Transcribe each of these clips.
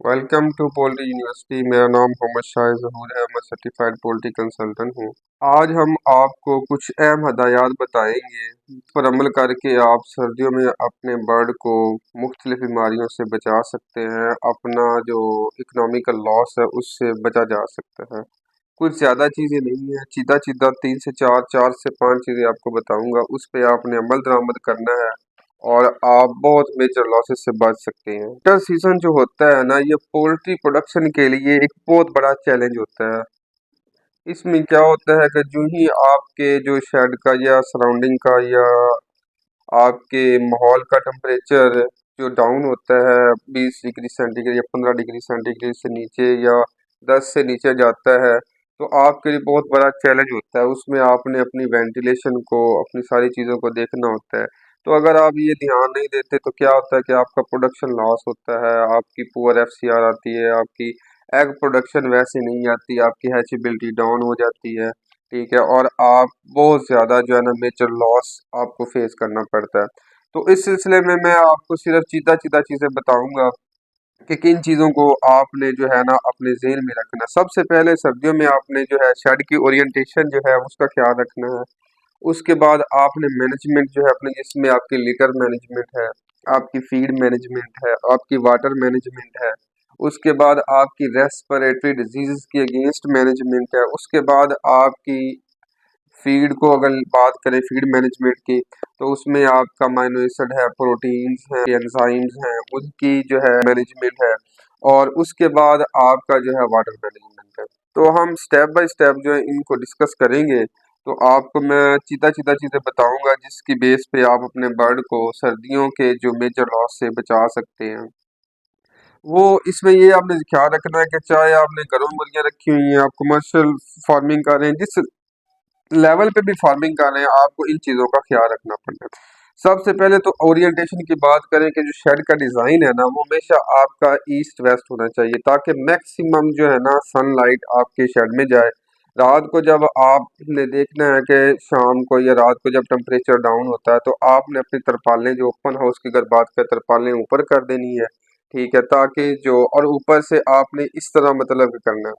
Welcome to poultry university. मेरा नाम मोहम्मद शाह ज़हूर है। मैं सर्टिफाइड पोल्ट्री कंसल्टेंट हूँ। आज हम आपको कुछ अहम हदायत बताएंगे जिस पर अमल करके आप सर्दियों में अपने बर्ड को मुख्तलिफ बीमारियों से बचा सकते हैं। अपना जो इकोनॉमिकल लॉस है उससे बचा जा सकता है। कुछ ज़्यादा चीज़ें नहीं है, सीधा सीधा 3 से 4, 4 से 5 चीज़ें आपको बताऊंगा। उस पे आपने अमल दरामद करना है और आप बहुत मेजर लॉसेस से बच सकते हैं। विंटर सीजन जो होता है ना, ये पोल्ट्री प्रोडक्शन के लिए एक बहुत बड़ा चैलेंज होता है। इसमें क्या होता है कि जो ही आपके जो शेड का या सराउंडिंग का या आपके माहौल का टेम्परेचर जो डाउन होता है 20 डिग्री सेंटीग्रेड या 15 डिग्री सेंटीग्रेड से नीचे या 10 से नीचे जाता है, तो आपके लिए बहुत बड़ा चैलेंज होता है। उसमें आपने अपनी वेंटिलेशन को, अपनी सारी चीज़ों को देखना होता है। तो अगर आप ये ध्यान नहीं देते तो क्या होता है कि आपका प्रोडक्शन लॉस होता है, आपकी पुअर एफसीआर आती है, आपकी एग प्रोडक्शन वैसे नहीं आती, आपकी हैचेबिलिटी डाउन हो जाती है। ठीक है, और आप बहुत ज़्यादा जो है ना मेजर लॉस आपको फेस करना पड़ता है। तो इस सिलसिले में मैं आपको सिर्फ चीता चीता चीज़ें बताऊंगा कि किन चीज़ों को आपने जो है ना अपने ज़हन में रखना है। सबसे पहले सर्दियों में आपने जो है शेड की ओरिएंटेशन जो है उसका ख्याल रखना है। उसके बाद आपने मैनेजमेंट जो है अपने, जिसमें आपकी लिटर मैनेजमेंट है, आपकी फीड मैनेजमेंट है, आपकी वाटर मैनेजमेंट है। उसके बाद आपकी रेस्पिरेटरी डिजीज़ के अगेंस्ट मैनेजमेंट है। उसके बाद आपकी फीड को अगर बात करें फीड मैनेजमेंट की, तो उसमें आपका अमाइनो एसिड है, प्रोटीन्स हैं, एंजाइम्स हैं, उनकी जो है मैनेजमेंट है। और उसके बाद आपका जो है वाटर मैनेजमेंट है। तो हम स्टेप बाय स्टेप जो है इनको डिस्कस करेंगे। तो आपको मैं चीता चीता चीज़ें बताऊंगा जिसकी बेस पे आप अपने बर्ड को सर्दियों के जो मेजर लॉस से बचा सकते हैं। वो इसमें ये आपने ख्याल रखना है कि चाहे आपने घरों में मुर्गियां रखी हुई हैं, आप कमर्शियल फार्मिंग कर रहे हैं, जिस लेवल पे भी फार्मिंग कर रहे हैं, आपको इन चीज़ों का ख्याल रखना पड़ेगा। सबसे पहले तो ओरिएंटेशन की बात करें कि जो शेड का डिज़ाइन है ना, वो हमेशा आपका ईस्ट वेस्ट होना चाहिए ताकि मैक्सिमम जो है ना सनलाइट आपके शेड में जाए। रात को जब आपने देखना है कि शाम को या रात को जब टेम्परेचर डाउन होता है, तो आपने अपनी तरपालें जो ओपन हाउस की अगर बात करें, तरपालें ऊपर कर देनी है। ठीक है, ताकि जो और ऊपर से आपने इस तरह मतलब करना है।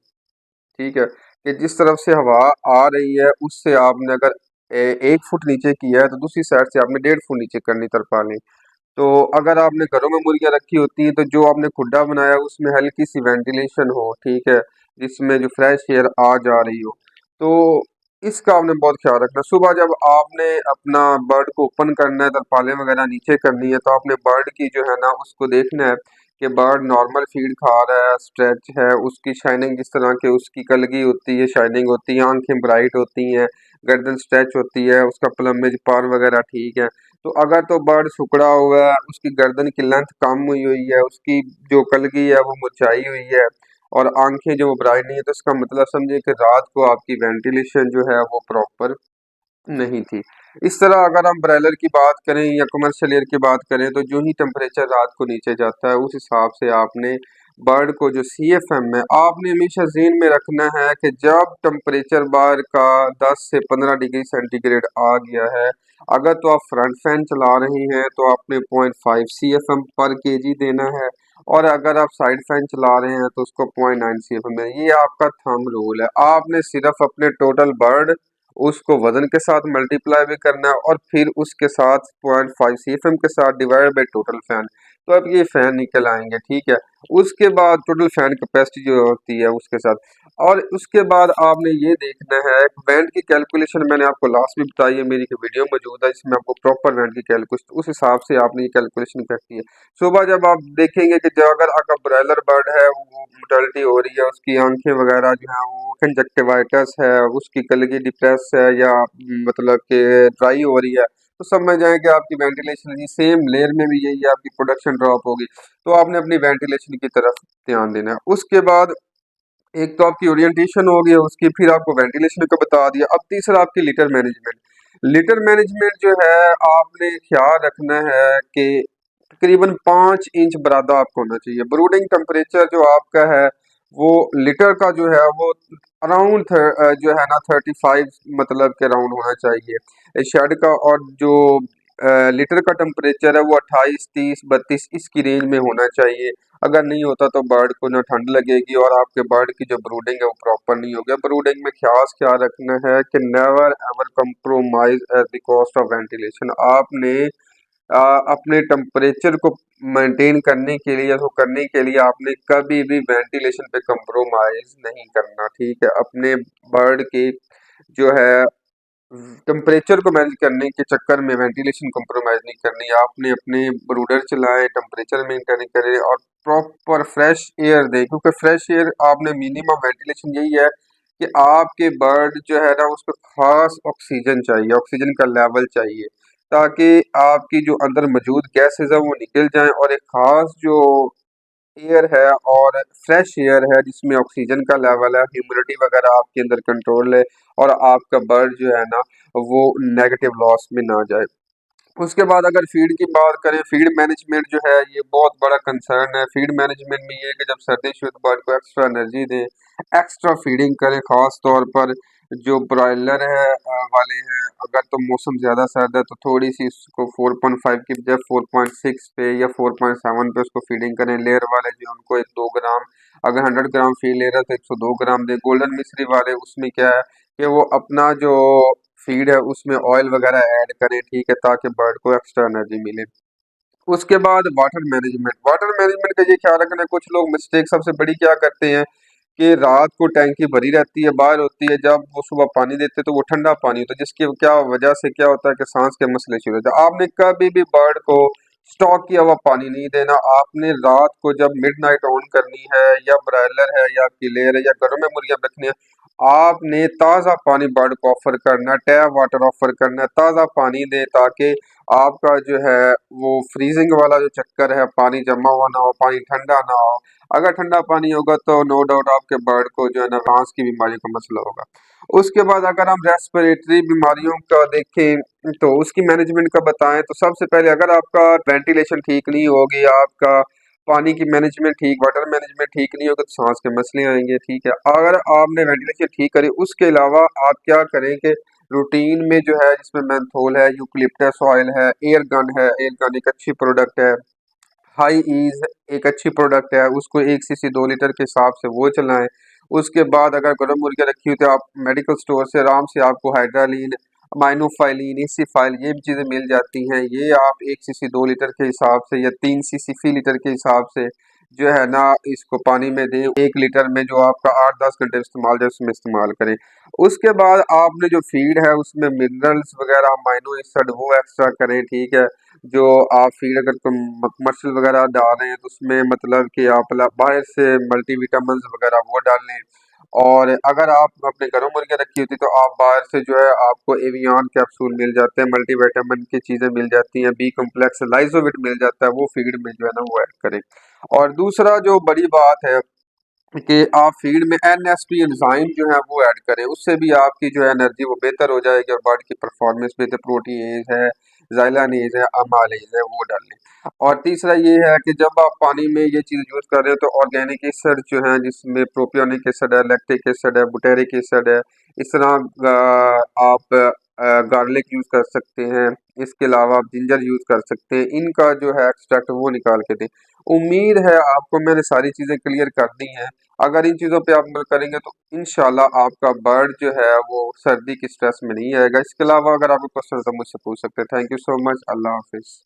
ठीक है, कि जिस तरफ से हवा आ रही है उससे आपने अगर 1 फुट नीचे किया है तो दूसरी साइड से आपने 1.5 फुट नीचे करनी तरपालें। तो अगर आपने घरों में मुर्गियां रखी होती हैं तो जो आपने खुड्डा बनाया उसमें हल्की सी वेंटिलेशन हो, ठीक है, जिसमें जो फ्रेश एयर आ जा रही हो। तो इसका आपने बहुत ख्याल रखना। सुबह जब आपने अपना बर्ड को ओपन करना है, तरपालें वगैरह नीचे करनी है, तो आपने बर्ड की जो है ना उसको देखना है कि बर्ड नॉर्मल फीड खा रहा है, स्ट्रेच है, उसकी शाइनिंग जिस तरह की उसकी कलगी होती है, शाइनिंग होती है, आंखें ब्राइट होती हैं, गर्दन स्ट्रेच होती है, उसका प्लमेज पर वगैरह ठीक है। तो अगर तो बर्ड सिकुड़ा हुआ है, उसकी गर्दन की लेंथ कम हुई हुई है, उसकी जो कलगी है वो मुरझाई हुई है और आंखें जो ब्राइट नहीं है, तो इसका मतलब समझिए कि रात को आपकी वेंटिलेशन जो है वो प्रॉपर नहीं थी। इस तरह अगर हम ब्रॉयलर की बात करें या कमर्शियल एयर की बात करें, तो जो ही टेम्परेचर रात को नीचे जाता है उस हिसाब से आपने बर्ड को जो CFM है आपने हमेशा ज़हन में रखना है कि जब टेम्परेचर बाहर का 10 से 15 डिग्री सेंटीग्रेड आ गया है, अगर तो आप फ्रंट फैन चला रहे हैं तो आपने 0.5 CFM पर केजी देना है, और अगर आप साइड फैन चला रहे हैं तो उसको 0.9 CFM है। ये आपका थंब रूल है। आपने सिर्फ अपने टोटल बर्ड उसको वजन के साथ मल्टीप्लाई भी करना है और फिर उसके साथ 0.5 CFM के साथ डिवाइड बाई टोटल फैन। तो अब ये फैन निकल आएंगे। ठीक है, उसके बाद टोटल फैन कैपेसिटी जो होती है उसके साथ, और उसके बाद आपने ये देखना है वेंट की कैलकुलेशन मैंने आपको लास्ट में बताई है, मेरी एक वीडियो मौजूद है इसमें आपको प्रॉपर वेंट की कैलकुलेशन उस हिसाब से आपने ये कैलकुलेशन करती है। सुबह जब आप देखेंगे कि जो अगर आपका ब्रॉयलर बर्ड है वो मोर्टेलिटी हो रही है, उसकी आंखें वगैरह जो है वो कंजक्टिवाइटिस है, उसकी कलगी डिप्रेस है या मतलब कि ड्राई हो रही है, तो समझ जाएं कि आपकी वेंटिलेशन सेम लेयर में भी यही है, आपकी प्रोडक्शन ड्रॉप होगी। तो आपने अपनी वेंटिलेशन की तरफ ध्यान देना है। उसके बाद एक तो आपकी ओरिएंटेशन हो गई, उसकी फिर आपको वेंटिलेशन का बता दिया। अब तीसरा आपकी लिटर मैनेजमेंट। लिटर मैनेजमेंट जो है आपने ख्याल रखना है कि तकरीबन 5 इंच बरादा आपको होना चाहिए। ब्रूडिंग टेम्परेचर जो आपका है वो लिटर का जो है वो अराउंड जो है ना 35 मतलब के राउंड होना चाहिए शेड का। और जो लीटर का टेम्परेचर है वो 28, 30, 32 इसकी रेंज में होना चाहिए। अगर नहीं होता तो बर्ड को ना ठंड लगेगी और आपके बर्ड की जो ब्रूडिंग है वो प्रॉपर नहीं होगी। ब्रूडिंग में खास ख्याल रखना है कि never ever compromise at the cost of ventilation. आपने अपने टेम्परेचर को मेंटेन करने के लिए या उसको करने के लिए आपने कभी भी वेंटिलेशन पे कंप्रोमाइज नहीं करना, ठीक है। अपने बर्ड की जो है टेम्परेचर को मैनेज करने के चक्कर में वेंटिलेशन कंप्रोमाइज नहीं करनी। आपने अपने ब्रूडर चलाएं, टेम्परेचर मेंटेन करें और प्रॉपर फ्रेश एयर दें, क्योंकि फ्रेश एयर आपने मिनिमम वेंटिलेशन यही है कि आपके बर्ड जो है ना उसको खास ऑक्सीजन चाहिए, ऑक्सीजन का लेवल चाहिए, ताकि आपकी जो अंदर मौजूद गैसेज है वो निकल जाएं और एक खास जो एयर है और फ्रेश एयर है जिसमें ऑक्सीजन का लेवल है, ह्यूमिडिटी वगैरह आपके अंदर कंट्रोल है और आपका बर्ड जो है ना वो नेगेटिव लॉस में ना जाए। उसके बाद अगर फीड की बात करें, फीड मैनेजमेंट जो है ये बहुत बड़ा कंसर्न है। फीड मैनेजमेंट में ये है कि जब सर्दी शुद्ध बर्ड को एक्स्ट्रा एनर्जी दें, एक्स्ट्रा फीडिंग करें, खास तौर पर जो ब्रॉयलर है वाले हैं, अगर तो मौसम ज़्यादा सर्द है तो थोड़ी सी इसको 4.5 की बजाय 4.6 पे या 4.7 पे उसको फीडिंग करें। लेयर वाले जो उनको 1-2 ग्राम, अगर 100 ग्राम फीड ले रहा है तो 102 ग्राम दें। गोल्डन मिश्री वाले उसमें क्या है कि वो अपना जो फीड है उसमें ऑयल वगैरह ऐड करें, ठीक है, ताकि बर्ड को एक्स्ट्रा एनर्जी मिले। उसके बाद वाटर मैनेजमेंट, वाटर मैनेजमेंट का ये ख्याल रखना है। कुछ लोग मिस्टेक सबसे बड़ी क्या करते हैं कि रात को टैंकी भरी रहती है, बाहर होती है, जब वो सुबह पानी देते हैं तो वो ठंडा पानी होता है, जिसकी क्या वजह से क्या होता है कि सांस के मसले शुरू होते हैं। आपने कभी भी बर्ड को स्टॉक किया हुआ पानी नहीं देना। आपने रात को जब मिडनाइट ऑन करनी है, या ब्रायलर है या किलेर है या घरों में मुर्गियां रखनी है, आपने ताज़ा पानी बर्ड को ऑफर करना है, टैप वाटर ऑफर करना है, ताज़ा पानी दे, ताकि आपका जो है वो फ्रीजिंग वाला जो चक्कर है, पानी जमा हुआ ना हो, पानी ठंडा ना हो। अगर ठंडा पानी होगा तो नो डाउट आपके बर्ड को जो है ना सांस की बीमारी का मसला होगा। उसके बाद अगर हम रेस्पिरेटरी बीमारियों का देखें तो उसकी मैनेजमेंट का बताएं तो सबसे पहले अगर आपका वेंटिलेशन ठीक नहीं होगी, आपका पानी की मैनेजमेंट ठीक, वाटर मैनेजमेंट ठीक नहीं होगा तो सांस के मसले आएंगे, ठीक है। अगर आपने वेंटिलेशन ठीक करी, उसके अलावा आप क्या करें कि रूटीन में जो है जिसमें मेंथोल है, यूकलिप्टस ऑयल है, एयर गन है, एयर गन एक अच्छी प्रोडक्ट है, हाई ईज एक अच्छी प्रोडक्ट है, उसको 1 सीसी 2 लीटर के हिसाब से वो चलाएं। उसके बाद अगर गर्म मुर्गियाँ रखी हुई तो आप मेडिकल स्टोर से आराम से आपको हाइड्रालीन, माइनोफाइलिन, इसीफाइल ये भी चीज़ें मिल जाती हैं। ये आप 1 सीसी 2 लीटर के हिसाब से या 3 सीसी फी लीटर के हिसाब से जो है ना इसको पानी में दें। 1 लीटर में जो आपका 8-10 घंटे इस्तेमाल है उसमें इस्तेमाल करें। उसके बाद आपने जो फीड है उसमें मिनरल्स वगैरह, अमाइनो एसिड वो एक्स्ट्रा करें, ठीक है। जो आप फीड अगर तुम मर्शल वगैरह डाल रहे हैं तो उसमें मतलब कि आप बाहर से मल्टीविटामिन वगैरह वो डाल लें। और अगर आप अपने घरों मुर्गियाँ रखी होती तो आप बाहर से जो है आपको एवियन कैप्सूल मिल जाते हैं, मल्टीविटामिन की चीज़ें मिल जाती हैं, बी कम्प्लेक्स, लाइजोविट मिल जाता है, वो फीड में जो है ना वो ऐड करें। और दूसरा जो बड़ी बात है कि आप फीड में एनएसपी एंजाइम जो है वो ऐड करें, उससे भी आपकी जो है एनर्जी वो बेहतर हो जाएगी और बर्ड की परफॉर्मेंस बेहतर, प्रोटीएज है, ज़ाइलानीज है, अमालेज है, वो डाल लें। और तीसरा ये है कि जब आप पानी में ये चीज़ यूज़ कर रहे हो तो ऑर्गेनिक एसिड जो है जिसमें प्रोपियोनिक एसिड है, लैक्टिक एसिड है, बुटेरिक एसिड है, इस तरह आप गार्लिक यूज़ कर सकते हैं। इसके अलावा आप जिंजर यूज़ कर सकते हैं। इनका जो है एक्सट्रैक्ट वो निकाल के दें। उम्मीद है आपको मैंने सारी चीज़ें क्लियर कर दी हैं। अगर इन चीज़ों पे आप अमल करेंगे तो इंशाल्लाह आपका बर्ड जो है वो सर्दी की स्ट्रेस में नहीं आएगा। इसके अलावा अगर आपको क्वेश्चन है तो मुझसे पूछ सकते हैं। Thank you so much. अल्लाह हाफिज़।